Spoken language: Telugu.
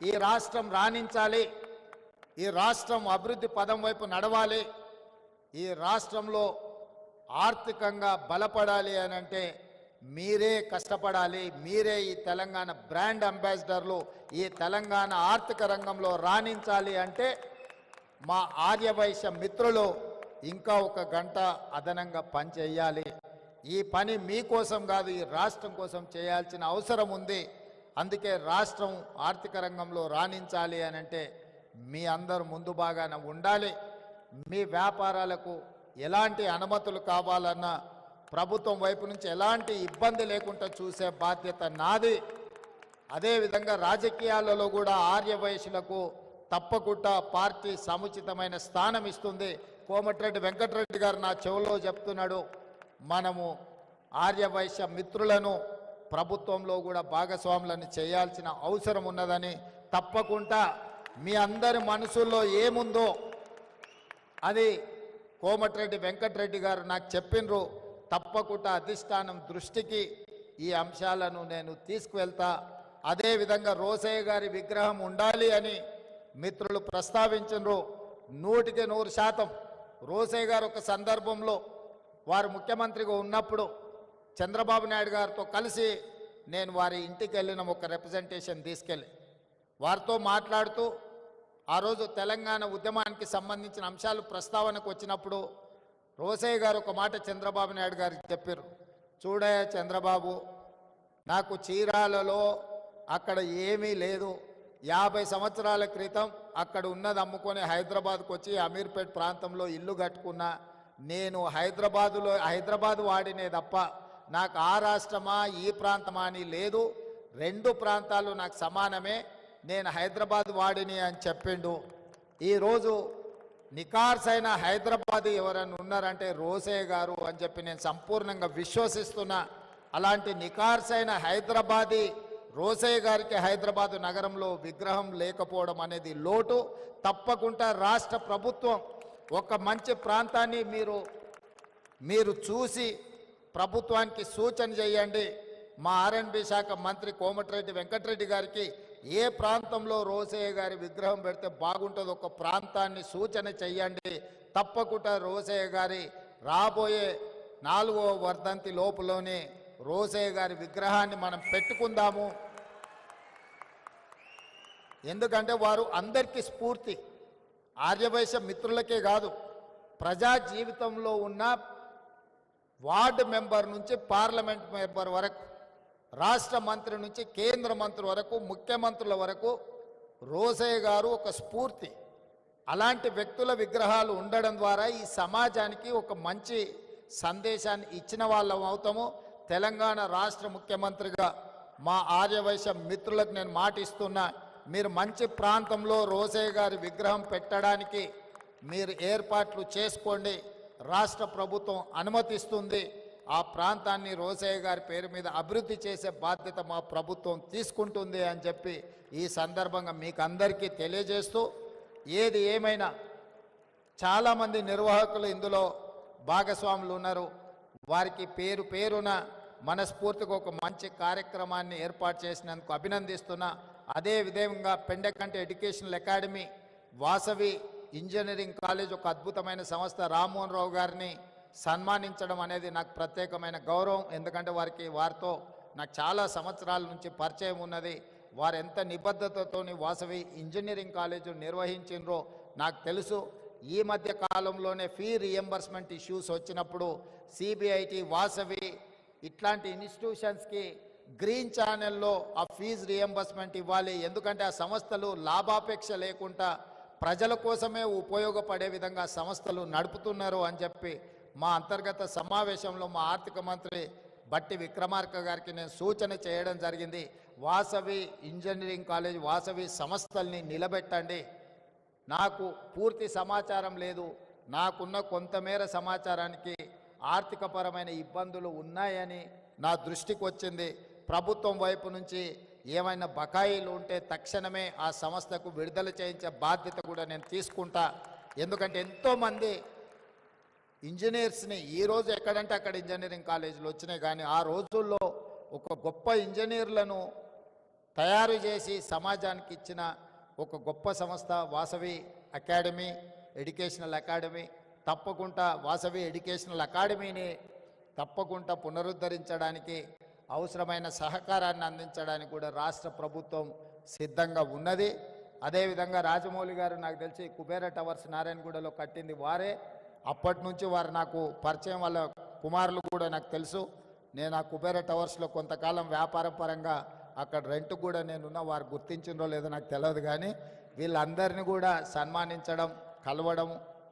ఈ రాష్ట్రం రాణించాలి, ఈ రాష్ట్రం అభివృద్ధి పదం వైపు నడవాలి, ఈ రాష్ట్రంలో ఆర్థికంగా బలపడాలి అని అంటే మీరే కష్టపడాలి. మీరే ఈ తెలంగాణ బ్రాండ్ అంబాసిడర్లు, ఈ తెలంగాణ ఆర్థిక రంగంలో రాణించాలి అంటే మా ఆర్యవైశ్య మిత్రులు ఇంకా ఒక గంట అదనంగా పని చేయాలి. ఈ పని మీకోసం కాదు, ఈ రాష్ట్రం కోసం చేయాల్సిన అవసరం ఉంది. అందుకే రాష్ట్రం ఆర్థిక రంగంలో రాణించాలి అని అంటే మీ అందరూ ముందు బాగానే ఉండాలి. మీ వ్యాపారాలకు ఎలాంటి అనుమతులు కావాలన్నా ప్రభుత్వం వైపు నుంచి ఎలాంటి ఇబ్బంది లేకుండా చూసే బాధ్యత నాది. అదేవిధంగా రాజకీయాలలో కూడా ఆర్యవైశ్యులకు తప్పకుండా పార్టీ సముచితమైన స్థానం ఇస్తుంది. కోమటిరెడ్డి వెంకటరెడ్డి గారు నా చెవులో చెప్తున్నాడు, మనము ఆర్యవైశ్య మిత్రులను ప్రభుత్వంలో కూడా భాగస్వాములను చేయాల్సిన అవసరం ఉన్నదని, తప్పకుండా మీ అందరి మనసుల్లో ఏముందో అది కోమటిరెడ్డి వెంకటరెడ్డి గారు నాకు చెప్పినరు. తప్పకుండా అధిష్టానం దృష్టికి ఈ అంశాలను నేను తీసుకువెళ్తా. అదేవిధంగా రోసయ్య గారి విగ్రహం ఉండాలి అని మిత్రులు ప్రస్తావించరు. 100% రోసయ్య గారు ఒక సందర్భంలో వారు ముఖ్యమంత్రిగా ఉన్నప్పుడు చంద్రబాబు నాయుడు గారితో కలిసి నేను వారి ఇంటికి వెళ్ళిన ఒక రిప్రజెంటేషన్ తీసుకెళ్ళి వారితో మాట్లాడుతూ ఆ రోజు తెలంగాణ ఉద్యమానికి సంబంధించిన అంశాలు ప్రస్తావనకు వచ్చినప్పుడు రోసయ్య గారు ఒక మాట చంద్రబాబు నాయుడు గారికి చెప్పారు, చూడయ్య చంద్రబాబు, నాకు చీరాలలో అక్కడ ఏమీ లేదు, 50 సంవత్సరాల క్రితం అక్కడ ఉన్నది అమ్ముకొని హైదరాబాద్కు వచ్చి అమీర్పేట్ ప్రాంతంలో ఇల్లు కట్టుకున్నా. నేను హైదరాబాద్ వాడినే తప్ప నాకు ఆ రాష్ట్రమా ఈ ప్రాంతమా అని లేదు, 2 ప్రాంతాలు నాకు సమానమే, నేను హైదరాబాద్ వాడిని అని చెప్పిండు. ఈరోజు నికార్సైన హైదరాబాద్ ఎవరైనా ఉన్నారంటే రోసయ్య గారు అని చెప్పి నేను సంపూర్ణంగా విశ్వసిస్తున్నా. అలాంటి నికార్సైన హైదరాబాదీ రోసయ్య గారికి హైదరాబాద్ నగరంలో విగ్రహం లేకపోవడం అనేది లోటు. తప్పకుండా రాష్ట్ర ప్రభుత్వం ఒక మంచి ప్రాంతాన్ని మీరు చూసి ప్రభుత్వానికి సూచన చేయండి. మా ఆర్ఎండ్బి శాఖ మంత్రి కోమటిరెడ్డి వెంకటరెడ్డి గారికి ఏ ప్రాంతంలో రోసయ్య గారి విగ్రహం పెడితే బాగుంటుందో ఒక ప్రాంతాన్ని సూచన చెయ్యండి. తప్పకుండా రోసయ్య గారి రాబోయే 4వ వర్ధంతి లోపులోనే రోసయ్య గారి విగ్రహాన్ని మనం పెట్టుకుందాము. ఎందుకంటే వారు అందరికీ స్ఫూర్తి, ఆర్యవైశ్య మిత్రులకే కాదు, ప్రజా జీవితంలో ఉన్న వార్డు మెంబర్ నుంచి పార్లమెంట్ మెంబర్ వరకు, రాష్ట్ర మంత్రి నుంచి కేంద్ర మంత్రి వరకు, ముఖ్యమంత్రుల వరకు రోసయ్య గారు ఒక స్ఫూర్తి. అలాంటి వ్యక్తుల విగ్రహాలు ఉండడం ద్వారా ఈ సమాజానికి ఒక మంచి సందేశాన్ని ఇచ్చిన వాళ్ళం అవుతాము. తెలంగాణ రాష్ట్ర ముఖ్యమంత్రిగా మా ఆర్యవైశ్య మిత్రులకు నేను మాటిస్తున్నా, మీరు మంచి ప్రాంతంలో రోసయ్య గారి విగ్రహం పెట్టడానికి మీరు ఏర్పాట్లు చేసుకోండి. రాష్ట్ర ప్రభుత్వం అనుమతిస్తుంది. ఆ ప్రాంతాన్ని రోసయ్య గారి పేరు మీద అభివృద్ధి చేసే బాధ్యత మా ప్రభుత్వం తీసుకుంటుంది అని చెప్పి ఈ సందర్భంగా మీకు అందరికీ తెలియజేస్తూ, ఏది ఏమైనా చాలామంది నిర్వాహకులు ఇందులో భాగస్వాములు ఉన్నారు. వారికి పేరు పేరున మనస్ఫూర్తిగా ఒక మంచి కార్యక్రమాన్ని ఏర్పాటు చేసినందుకు అభినందిస్తున్నా. అదేవిధంగా Pendakanti educational academy, Vasavi engineering college ఒక అద్భుతమైన సంస్థ, రామ్మోహన్ రావు గారిని సన్మానించడం అనేది నాకు ప్రత్యేకమైన గౌరవం. ఎందుకంటే వారితో నాకు చాలా సంవత్సరాల నుంచి పరిచయం ఉన్నది. వారు ఎంత నిబద్ధతతోని వాసవి ఇంజనీరింగ్ కాలేజ్ నిర్వహించినరో నాకు తెలుసు. ఈ మధ్య కాలంలోనే ఫీ రియంబర్స్మెంట్ ఇష్యూస్ వచ్చినప్పుడు సిబిఐటి, వాసవి ఇట్లాంటి ఇన్స్టిట్యూషన్స్కి గ్రీన్ ఛానల్లో ఆ ఫీజు రియంబర్స్మెంట్ ఇవ్వాలి. ఎందుకంటే ఆ సంస్థలు లాభాపేక్ష లేకుండా ప్రజల కోసమే ఉపయోగపడే విధంగా సంస్థలు నడుపుతున్నారు అని చెప్పి మా అంతర్గత సమావేశంలో మా ఆర్థిక మంత్రి బట్టి విక్రమార్క గారికి నేను సూచన చేయడం జరిగింది. వాసవి ఇంజనీరింగ్ కాలేజ్, వాసవి సంస్థల్ని నిలబెట్టండి. నాకు పూర్తి సమాచారం లేదు, నాకున్న కొంతమేర సమాచారానికి ఆర్థికపరమైన ఇబ్బందులు ఉన్నాయని నా దృష్టికి వచ్చింది. ప్రభుత్వం వైపు నుంచి ఏమైనా బకాయిలు ఉంటే తక్షణమే ఆ సంస్థకు విడుదల చేయించే బాధ్యత కూడా నేను తీసుకుంటా. ఎందుకంటే ఎంతోమంది ఇంజనీర్స్ని ఈరోజు ఎక్కడంటే అక్కడ ఇంజనీరింగ్ కాలేజీలు వచ్చినాయి, కానీ ఆ రోజుల్లో ఒక గొప్ప ఇంజనీర్లను తయారు చేసి సమాజానికి ఇచ్చిన ఒక గొప్ప సంస్థ వాసవి అకాడమీ, ఎడ్యుకేషనల్ అకాడమీ. తప్పకుండా వాసవి ఎడ్యుకేషనల్ అకాడమీని తప్పకుండా పునరుద్ధరించడానికి అవసరమైన సహకారాన్ని అందించడానికి కూడా రాష్ట్ర ప్రభుత్వం సిద్ధంగా ఉన్నది. అదేవిధంగా రాజమౌళి గారు నాకు తెలిసి కుబేర టవర్స్ నారాయణగూడలో కట్టింది వారే. అప్పటి నుంచి వారు నాకు పరిచయం, వాళ్ళ కుమారులు కూడా నాకు తెలుసు. నేను ఆ కుబేర టవర్స్లో కొంతకాలం వ్యాపార పరంగా అక్కడ రెంట్ కూడా నేనున్న, వారు గుర్తించిందో లేదో నాకు తెలియదు. కానీ వీళ్ళందరినీ కూడా సన్మానించడం, కలవడం